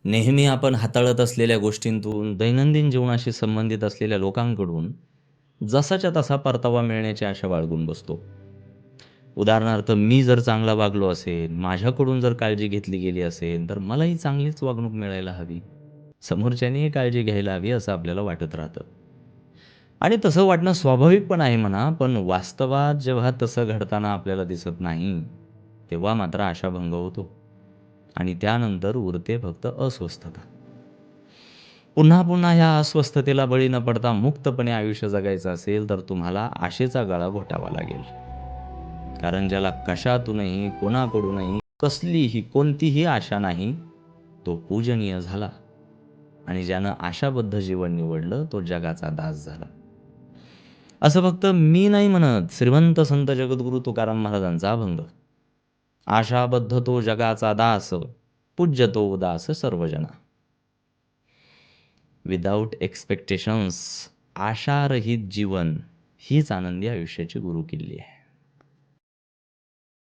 नेहमी आपण हाताळत असलेल्या गोष्टींतून, दैनंदिन जीवनाशी संबंधित असलेल्या लोकांकडून जसाच्या तसा परतावा मिळण्याची आशा बाळगून बसतो. उदाहरणार्थ मी जर चांगला वागलो असेन, माझ्याकडून जर काळजी घेतली गेली असेल, तर मलाही चांगलीच वागणूक मिळायला हवी. समोरच्यानेही काळजी घ्यायला हवी असं आपल्याला वाटत राहतं. आणि तसं वाटणं स्वाभाविक पण आहे म्हणा, पण वास्तवात जेव्हा तसं घडताना आपल्याला दिसत नाही, तेव्हा मात्र आशाभंग होतो आणि त्यानंतर उरते फक्त अस्वस्थता. पुन्हा पुन्हा ह्या अस्वस्थतेला बळी न पडता मुक्तपणे आयुष्य जगायचं असेल, तर तुम्हाला आशेचा गळा घोटावा लागेल. कारण ज्याला कशातूनही, कोणाकडूनही कसलीही, कोणतीही आशा नाही, तो पूजनीय झाला आणि ज्यानं आशाबद्ध जीवन निवडलं, तो जगाचा दास झाला. असं फक्त मी नाही म्हणत, श्रीमंत संत जगद्गुरू तुकाराम महाराजांचा अभंग. आशाबद्ध तो जगाचा दास, पूज्य तो उदास सर्वजना. विदाऊट एक्सपेक्टेशन्स, आशारहित जीवन हीच आनंदी आयुष्याची गुरुकिल्ली आहे.